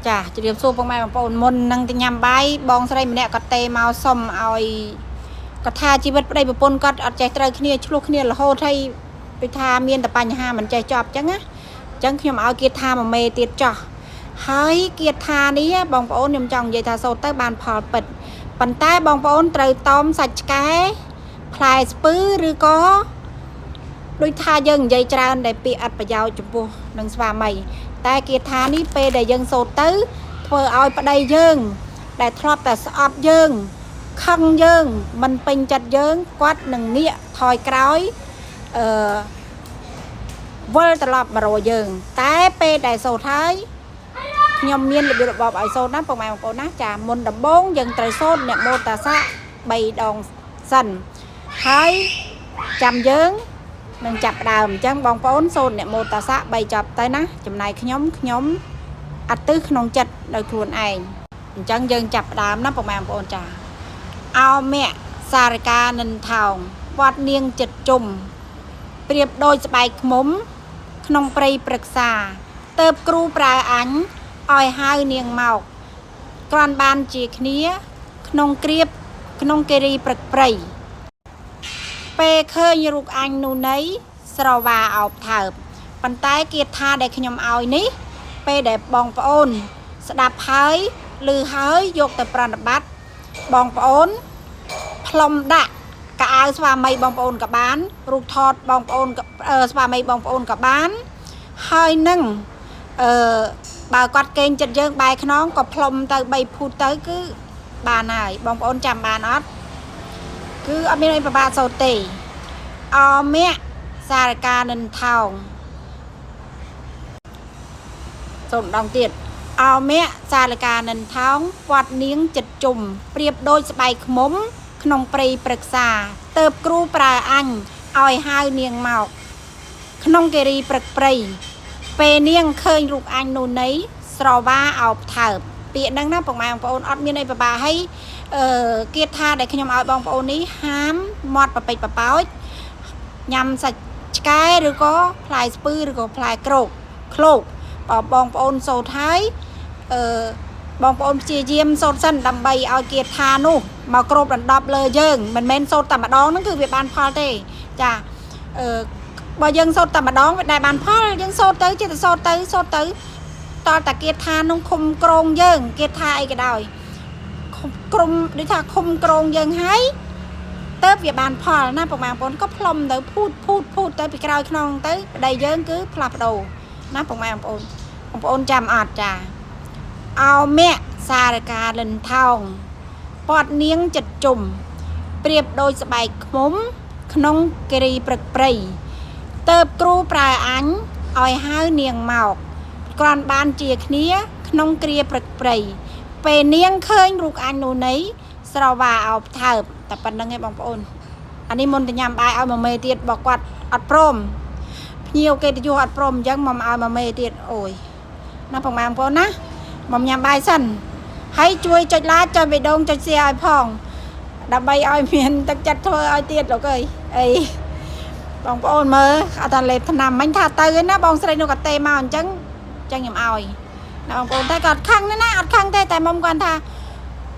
ចាជ្រាបសួរបងម៉ែបងប្អូនមុននឹងទៅញ៉ាំបាយបងស្រីម្នាក់គាត់ទេមកសុំឲ្យគាត់ថាជីវិតប្តីប្រពន្ធគាត់អត់ចេះត្រូវគ្នាឆ្លោះគ្នារហូតហើយពីថាមានតែបញ្ហាមិនចេះចប់អញ្ចឹងណាអញ្ចឹងខ្ញុំឲ្យគៀតថាមួយមេទៀតចោះហើយគៀតថានេះបងប្អូនខ្ញុំចង់និយាយថាសូត្រទៅបានផលពិតប៉ុន្តែបងប្អូនត្រូវតមសាច់ឆ្កែផ្លែស្ពឺឬក៏ដូចថាយើងនិយាយច្រើនដែលពាក្យអត្ថប្រយោជន៍ចំពោះនឹងស្វាមីតែគាថានេះពេលដែលយើងសូត្រទៅធ្វើឲ្យប្តីយើងដែលធ្លាប់តែស្អប់យើងខឹងយើងមិនពេញចិត្តយើងគាត់នឹងងាកថយក្រោយវិលត្រឡប់មករកយើងតែពេលដែលសូត្រហើយខ្ញុំមានរបៀបរបបឲ្យសូត្រណាបងប្អូនណាចាមុនដំបូងយើងត្រូវសូត្រអ្នកមោតាសៈ3ដងសិនហើយចាំយើងនឹងចាប់ដើមអញ្ចឹងបងប្អូនសូត្រអ្នកមោតាសៈ3ចប់ទៅណាចំណែកខ្ញុំអត់ទិសក្នុងចិត្តដោយខ្លួនឯងអញ្ចឹងយើងចាប់ដើមណាបងប្អូនចាអោមៈសារកានិនថោងវត្តនាងចិត្តជុំប្រៀបដូចស្បែកឃ្មុំក្នុងព្រៃព្រឹក្សាទៅបគ្រូប្រើអញឲ្យហៅនាងមកគ្រាន់បានជាគ្នាក្នុងគ្រៀបក្នុងគិរីព្រឹកព្រៃពេលឃើញរូបអញនោះណីស្រវាអោបថើបប៉ុន្តែគាថាដែលខ្ញុំឲ្យនេះពេលដែលបងប្អូនស្ដាប់ហើយឮហើយយកទៅប្រណិប័តបងប្អូនផ្លុំដាក់កៅអៅស្វាមីបងប្អូនក៏បានរូបថតបងប្អូនស្វាមីបងប្អូនក៏បានហើយនឹងបើគាត់កេងចិត្តយើងបែរខ្នងក៏ផ្លុំទៅ3ភូតទៅគឺបានហើយបងប្អូនចាំបានអត់គឺអត់មានអីប្របាកសូត្រទេអមៈសារកានិនថោងសូត្រម្ដងទៀតអមៈសារកានិនថោងវត្តនាងចិត្តជុំប្រៀបដូចស្បែកឃ្មុំក្នុងព្រៃព្រឹក្សាទៅបគ្រូប្រើអញឲ្យហៅនាងមកក្នុងគិរីព្រឹកព្រៃពេលនាងឃើញរូបអញនោះណីស្រវាអោបថើបពាក្យហ្នឹងណាបងប្អូនអត់មានអីប្របាហើយគៀតថាដែលខ្ញុំឲ្យបងប្អូននេះហាមមាត់ប្រពេចប្រប៉ោចញ៉ាំសាច់ឆ្កែឬក៏ផ្លែស្ពឺឬក៏ផ្លែក្រូកឃ្លោកបងប្អូនសូត្រហើយបងប្អូនព្យាយាមសូត្រសិនដើម្បីឲ្យគៀតថានោះមកគ្របដណ្ដប់លើយើងមិនមែនសូត្រតែម្ដងហ្នឹងគឺវាបានផលទេចាបើយើងសូត្រតែម្ដងវាដែលបានផលយើងសូត្រទៅចេះតែសូត្រទៅតើតាគៀតថានោះឃុំក្រងយើងគៀតថាអីក៏ដោយក្រុមដូចថាឃុំក្រងយើងហើយទៅវាបានផលណាបងប្អូនក៏ផ្លុំទៅភូតទៅពីក្រោយខ្នងទៅប្តីយើងគឺផ្លាស់ប្ដូរណាបងប្អូនចាំអត់ចាអោមៈសារកាលិនថោងពតនាងចិត្តជុំប្រៀបដូចស្បែកឃ្មុំក្នុងគិរីព្រឹកព្រៃទៅបគ្រូប្រើអញឲ្យហៅនាងមកគ្រាន់បានជាគ្នាក្នុងគ្រាព្រឹកព្រៃពេលនាងឃើញរូបអញនោះណីស្រវាអោបថើបតែប៉ុណ្្នឹងឯងបងប្អូនអានេះមុនទៅញ៉ាំបាយឲ្យមួយមេទៀតបើគាត់អត់ព្រមភ្ញៀវគេទៅយកអត់ព្រមអញ្ចឹងមកឲ្យមួយមេទៀតអូយណាបងប្អូនណាមកញ៉ាំបាយសិនហើយជួយចុច like ចុចវីដេអូចុច share ឲ្យផងដើម្បីឲ្យមានទឹកចិត្តធ្វើឲ្យទៀតលោកអើយអីបងប្អូនមើលអត់ថាលេបថ្នាំមិញថាទៅឯណាបងស្រីនោះក៏ទេមកអញ្ចឹងខ្ញុំឲ្យណាបងប្អូនតែគាត់ខឹងណាអត់ខឹងទេតែមុំគាត់ថា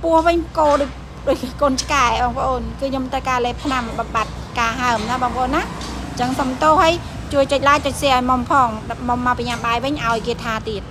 ពោះវិញកោដូចកូនឆ្កែបងប្អូនគឺខ្ញុំត្រូវការលេបថ្នាំបំបត្តិការហើមណាបងប្អូនណាអញ្ចឹងសុំទោសឲ្យជួយចុច like ចុច share ឲ្យមុំផងមុំមកពីញ៉ាំបាយវិញឲ្យគេថាទៀត